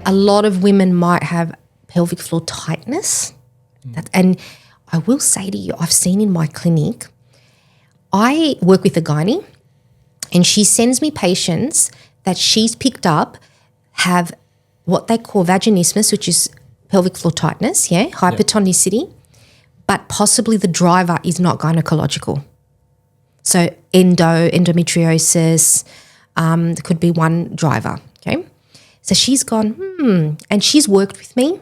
a lot of women might have pelvic floor tightness. And I will say to you, I've seen in my clinic, I work with a gynae and she sends me patients that she's picked up have what they call vaginismus, which is pelvic floor tightness, hypertonicity, but possibly the driver is not gynecological. So endometriosis, there could be one driver, okay? So she's gone, and she's worked with me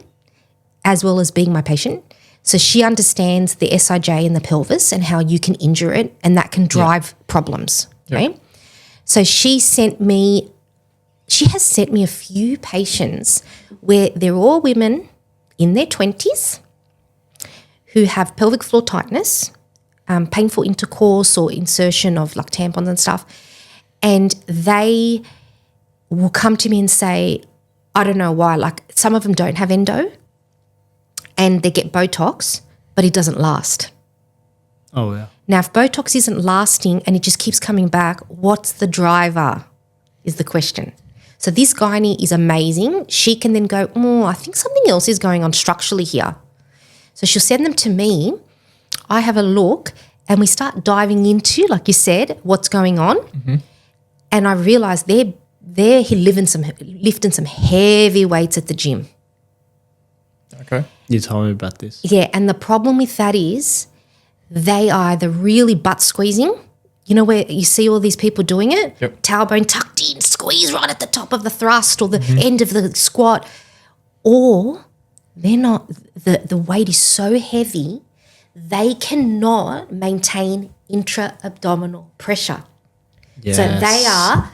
as well as being my patient. So she understands the SIJ in the pelvis and how you can injure it and that can drive problems, okay? So she has sent me a few patients where they're all women in their 20s who have pelvic floor tightness, painful intercourse or insertion of like tampons and stuff, and they will come to me and say, I don't know why, like some of them don't have endo and they get Botox, but it doesn't last. Oh, yeah. Now, if Botox isn't lasting and it just keeps coming back, what's the driver is the question. So this gynae is amazing. She can then go, I think something else is going on structurally here. So she'll send them to me. I have a look and we start diving into, like you said, what's going on. Mm-hmm. And I realise they're lifting some heavy weights at the gym. Okay. You told me about this. Yeah, and the problem with that is they are either really butt squeezing, you know, where you see all these people doing it, tailbone tucked in, squeeze right at the top of the thrust or the end of the squat, or they're not, the weight is so heavy, they cannot maintain intra-abdominal pressure. Yes. So they are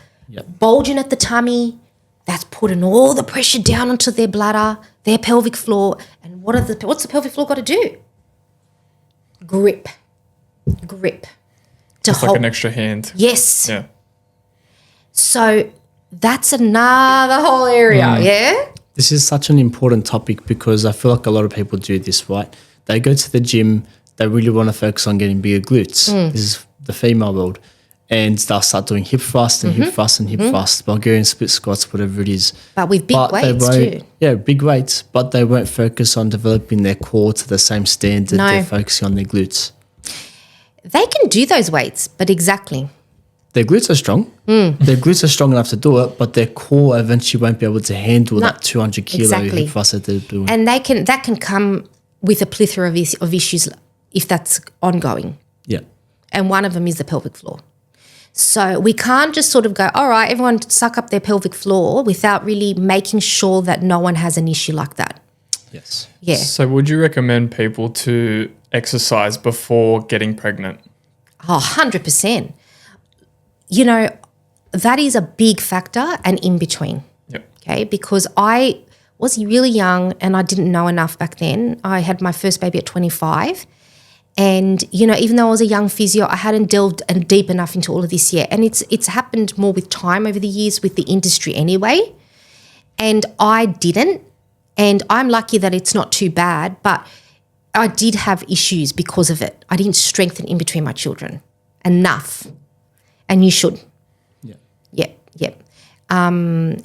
bulging at the tummy, that's putting all the pressure down onto their bladder, their pelvic floor, and what's the pelvic floor got to do? Grip. It's like an extra hand. Yes. Yeah. So that's another whole area, This is such an important topic because I feel like a lot of people do this, right? They go to the gym, they really want to focus on getting bigger glutes. This is the female world. And they'll start doing hip thrust and hip thrust and hip thrust, Bulgarian split squats, whatever it is. But with big weights too. Yeah, big weights, but they won't focus on developing their core to the same standard. They're focusing on their glutes. They can do those weights, but exactly. Their glutes are strong. Their glutes are strong enough to do it, but their core eventually won't be able to handle that 200 kilo hip thrust that they're doing. And that can come with a plethora of issues if that's ongoing. Yeah. And one of them is the pelvic floor. So we can't just sort of go, all right, everyone suck up their pelvic floor without really making sure that no one has an issue like that. Yes. Yeah. So would you recommend people to exercise before getting pregnant? Oh, 100%. You know, that is a big factor and in between. Yep. Okay, because I was really young and I didn't know enough back then. I had my first baby at 25. And, you know, even though I was a young physio, I hadn't delved deep enough into all of this yet. And it's happened more with time over the years with the industry anyway. And I didn't. And I'm lucky that it's not too bad, but I did have issues because of it. I didn't strengthen in between my children enough. And you should. Yep.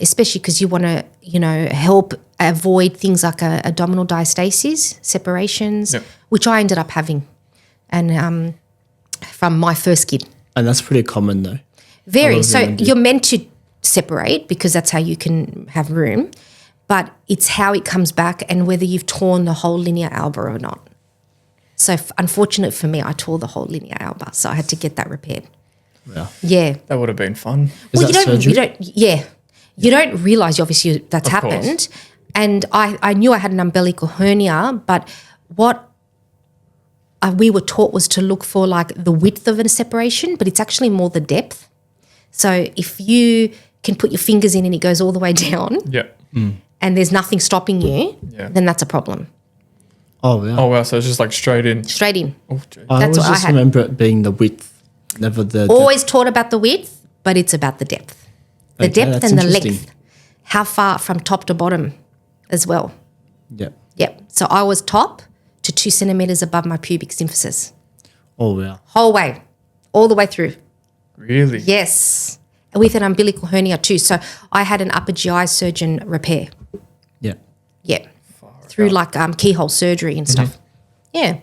Especially because you want to, you know, help avoid things like abdominal diastasis, separations, which I ended up having. And from my first kid. And that's pretty common though. Very. So you're meant to separate because that's how you can have room, but it's how it comes back and whether you've torn the whole linea alba or not. So unfortunate for me, I tore the whole linea alba, so I had to get that repaired. Yeah. That would have been fun. You don't realise obviously that's happened. And I knew I had an umbilical hernia, but what we were taught was to look for like the width of a separation, but it's actually more the depth. So if you can put your fingers in and it goes all the way down and there's nothing stopping you, then that's a problem. Oh, yeah. Oh, wow. So it's just like straight in. Straight in. Oh, I always just remember it being the width, never the always taught about the width, but it's about the depth. The depth and the length. How far from top to bottom as well. Yep. So I was top to 2 centimetres above my pubic symphysis. Oh, yeah. Whole way, all the way through. Really? Yes. With an umbilical hernia too. So I had an upper GI surgeon repair. Yeah. Yeah. Through like keyhole surgery and stuff. Yeah.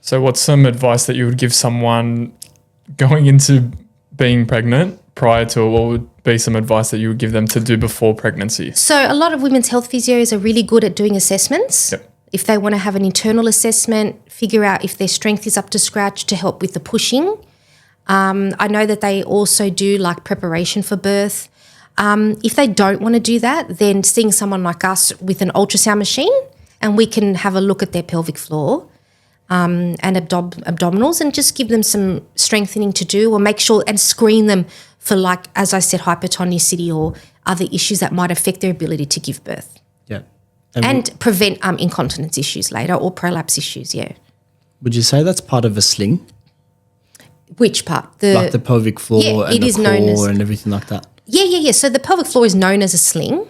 So what's some advice that you would give someone going into being pregnant prior to, what would be some advice that you would give them to do before pregnancy? So a lot of women's health physios are really good at doing assessments. Yep. If they want to have an internal assessment, figure out if their strength is up to scratch to help with the pushing. I know that they also do like preparation for birth. If they don't want to do that, then seeing someone like us with an ultrasound machine, and we can have a look at their pelvic floor and abdominals and just give them some strengthening to do, or make sure and screen them for, like, as I said, hypertonicity or other issues that might affect their ability to give birth. Yeah. And prevent incontinence issues later, or prolapse issues, yeah. Would you say that's part of a sling? Which part? Like the pelvic floor Yeah, and it the is known as- core and everything like that? Yeah. So the pelvic floor is known as a sling,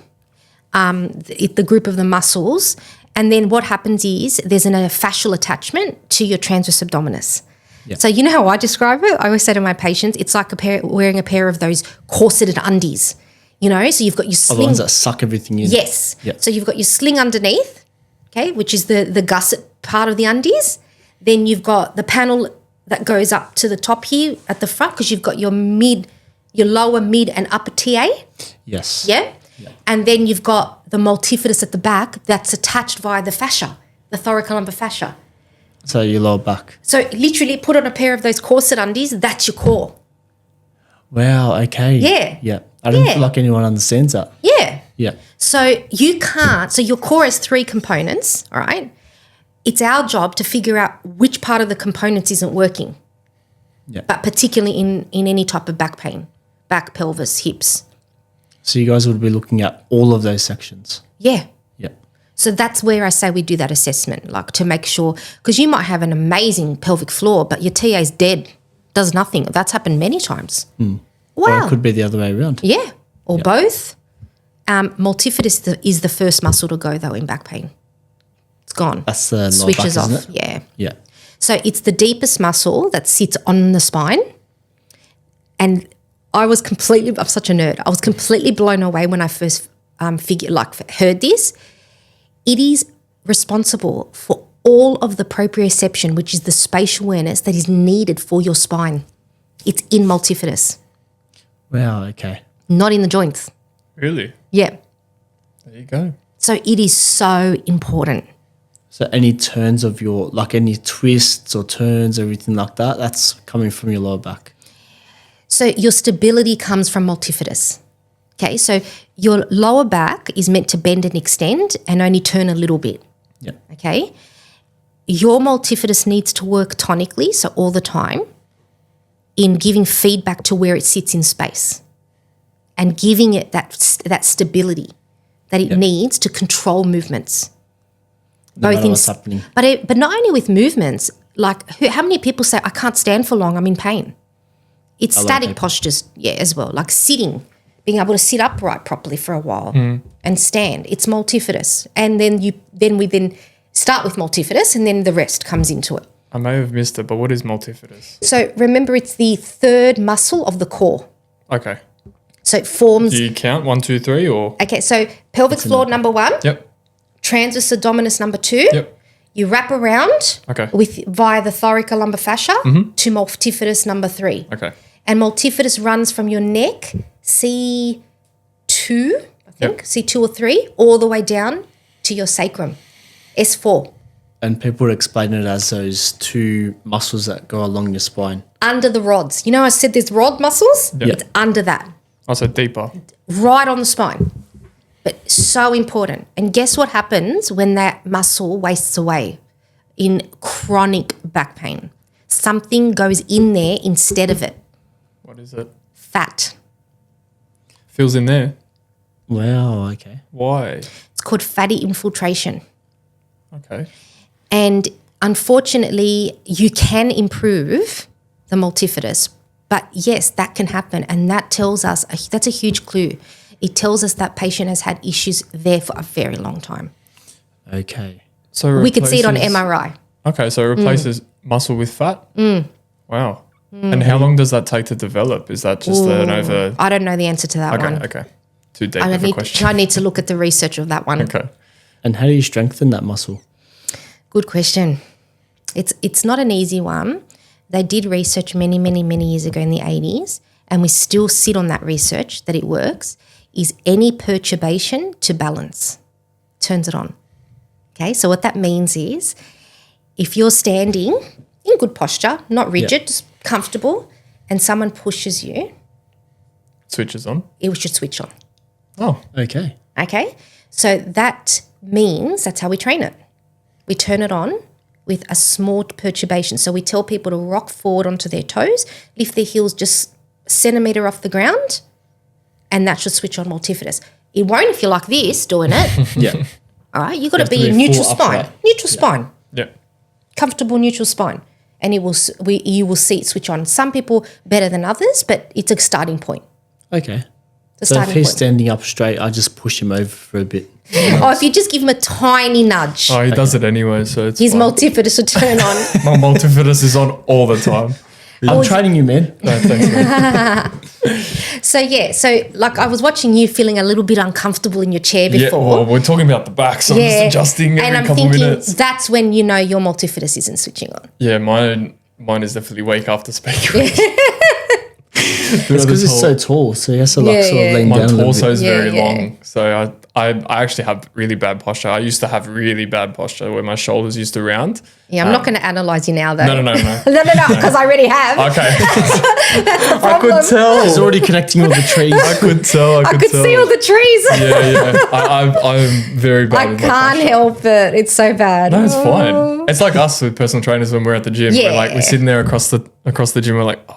the group of the muscles. And then what happens is there's a fascial attachment to your transverse abdominis. Yeah. So you know how I describe it? I always say to my patients, it's like wearing a pair of those corseted undies, you know? So you've got your The sling. ones that suck everything in. Yes. Yeah. So you've got your sling underneath, okay, which is the gusset part of the undies. Then you've got the panel that goes up to the top here at the front, because you've got your lower, mid, and upper TA. Yes. Yeah? And then you've got the multifidus at the back that's attached via the fascia, the thoracolumbar fascia. So your lower back. So literally put on a pair of those corset undies, that's your core. Wow, okay. Yeah. Yeah. I don't Yeah. feel like anyone understands that. Yeah. Yeah. So you can't, so your core has 3 components, all right? It's our job to figure out which part of the components isn't working, Yeah. but particularly in any type of back pain, back, pelvis, hips. So you guys would be looking at all of those sections. Yeah. Yeah. So that's where I say we do that assessment, like to make sure, because you might have an amazing pelvic floor, but your TA is dead, does nothing. That's happened many times. Or Wow. it could be the other way around. Yeah, or both. Multifidus is the first muscle to go, though, in back pain. It's gone. That's the lower Switches back, off. isn't it? Yeah. Yeah. So it's the deepest muscle that sits on the spine. And I'm such a nerd. I was completely blown away when I first heard this. It is responsible for all of the proprioception, which is the spatial awareness that is needed for your spine. It's in multifidus, Wow, okay. not in the joints. Really? Yeah. There you go. So it is so important. So any turns of any twists or turns, everything like that, that's coming from your lower back. So your stability comes from multifidus. Okay, so your lower back is meant to bend and extend and only turn a little bit. Yeah. Okay, your multifidus needs to work tonically, so all the time, in giving feedback to where it sits in space and giving it that stability that it needs to control movements. No matter what's happening. But not only with movements, like how many people say, I can't stand for long, I'm in pain. It's lot of static people. postures, as well, like sitting, being able to sit upright properly for a while and stand. It's multifidus. And then we start with multifidus, and then the rest comes into it. I may have missed it, but what is multifidus? So remember, it's the third muscle of the core. Okay. So it forms. Do you count 1, 2, 3 or? Okay, so pelvic floor number 1, Yep. transverse abdominis number 2. Yep. You wrap around Okay. via the thoracolumbar fascia to multifidus number 3. Okay. And multifidus runs from your neck, C2, I think, Yep. C2 or 3, all the way down to your sacrum, S4, And people would explain it as those 2 muscles that go along your spine. under the rods. You know, I said there's rod muscles? Yep. It's under that, Also deeper. right on the spine. But so important. And guess what happens when that muscle wastes away in chronic back pain? Something goes in there instead of it. What is it? Fat. Feels in there. Wow, okay. Why? It's called fatty infiltration. Okay. And unfortunately, you can improve the multifidus. But yes, that can happen. And that tells us, that's a huge clue. It tells us that patient has had issues there for a very long time. Okay. So We could see it on replaces- MRI. Okay, so it replaces muscle with fat? Wow. And how long does that take to develop? Is that just an over... I don't know the answer to that Okay, one. okay. too deep of a question. I need to look at the research of that one. Okay. And how do you strengthen that muscle? Good question. It's not an easy one. They did research many, many, many years ago in the 80s, and we still sit on that research that it works, is any perturbation to balance. Turns it on. Okay, so what that means is if you're standing in good posture, not rigid, just comfortable, and someone pushes you, Switches on. it should switch on. Oh, Okay. Okay, so that means that's how we train it. We turn it on with a small perturbation. So we tell people to rock forward onto their toes, lift their heels just a centimetre off the ground, and that should switch on multifidus. It won't if you're like this doing it. Yeah. All right, you've got to have to be in be neutral full spine. upright. Neutral spine. yeah. Comfortable neutral spine. And you will see it switch on. Some people better than others, but it's a starting point. Okay. It's a So if starting he's point. standing up straight, I just push him over for a bit. Or if you just give him a tiny nudge, Oh, he does it anyway, so it's his fine. multifidus will turn on. My multifidus is on all the time. I'm training you, man. No, thanks, man. So like I was watching you feeling a little bit uncomfortable in your chair Yeah, before. well, we're talking about the back, so I'm just adjusting every and I'm couple thinking minutes. that's when you know your multifidus isn't switching on. Yeah, mine is definitely weak after speaking. It's because it's so tall, so he has to Yeah, sort of yeah. lean My down a little torso bit. is Yeah, very yeah. long, so I actually have really bad posture. I used to have really bad posture where my shoulders used to round. Yeah, I'm not going to analyze you now though. No. no, because I already have. Okay, I problem. could tell. He's already connecting all the trees. I could tell. I could see all the trees. Yeah. I'm very bad. I with my can't posture. help it. It's so bad. No, it's fine. It's like us with personal trainers when we're at the gym. Yeah. We're like we're sitting there across the gym. We're like, oh,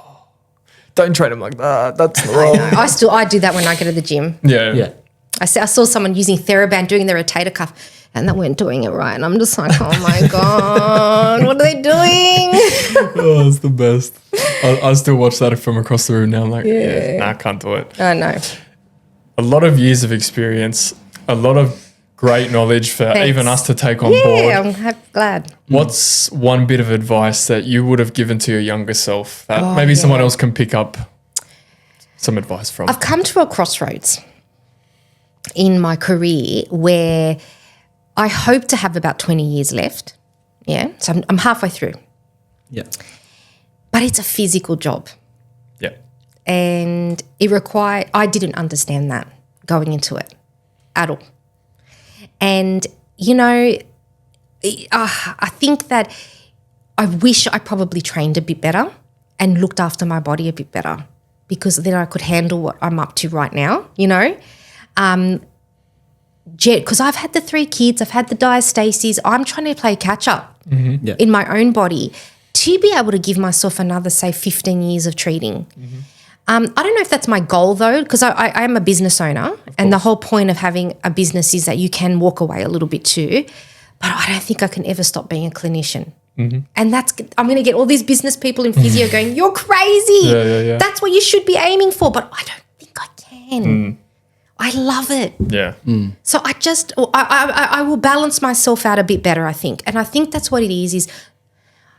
don't train him like that. That's wrong. I do that when I go to the gym. Yeah. Yeah. I saw someone using TheraBand doing the rotator cuff, and they weren't doing it right. And I'm just like, oh my god, what are they doing? Oh, it's the best. I still watch that from across the room now. I'm like, nah, I can't do it. I know. A lot of years of experience, a lot of great knowledge for Thanks. even us to take on Yeah, board. I'm glad. What's one bit of advice that you would have given to your younger self that maybe someone else can pick up some advice from? I've come to a crossroads in my career where I hope to have about 20 years left. Yeah, so I'm halfway through. Yeah. But it's a physical job, Yeah. and I didn't understand that going into it at all. And, I think that I wish I probably trained a bit better and looked after my body a bit better, because then I could handle what I'm up to right now, because I've had the 3 kids, I've had the diastasis, I'm trying to play catch up Yeah. in my own body to be able to give myself another, say, 15 years of treating. I don't know if that's my goal though, because I am a business owner, and the whole point of having a business is that you can walk away a little bit too. But I don't think I can ever stop being a clinician. And I'm going to get all these business people in physio going, you're crazy. Yeah. That's what you should be aiming for. But I don't think I can. I love it. Yeah. So I will balance myself out a bit better, I think. And I think that's what it is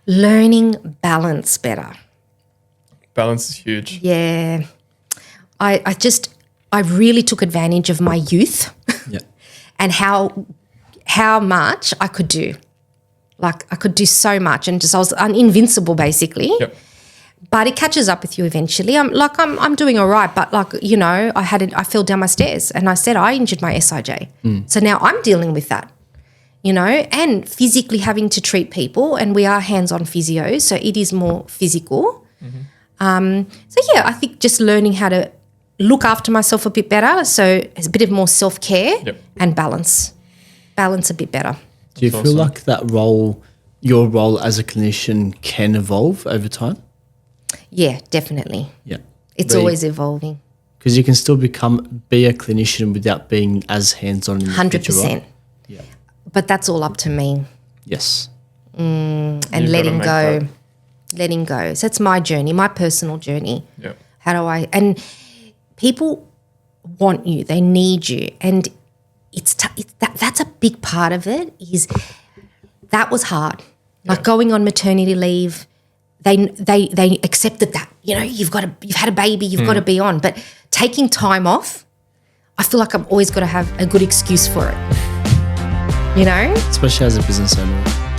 learning balance better. Balance is huge. Yeah. I really took advantage of my youth Yeah. and how much I could do. Like I could do so much, and I was invincible basically. Yep. But it catches up with you eventually. I'm doing all right, but I fell down my stairs, and I said I injured my SIJ. So now I'm dealing with that, and physically having to treat people, and we are hands-on physios, so it is more physical. I think just learning how to look after myself a bit better, so it's a bit of more self-care and balance a bit better. Do you That's feel awesome. like that role, your role as a clinician, can evolve over time? Yeah, definitely. Yeah. It's always evolving. Because you can still be a clinician without being as hands-on in the future, 100%. right? Yeah. But that's all up to me. Yes. And You've letting gotta make go. Letting go. So that's my journey, my personal journey. Yeah. And people want you, they need you. And that's a big part of it. That was hard. Like going on maternity leave, they accepted that. You've had a baby, you've got to be on. But taking time off, I feel like I've always got to have a good excuse for it. You know? Especially as a business owner.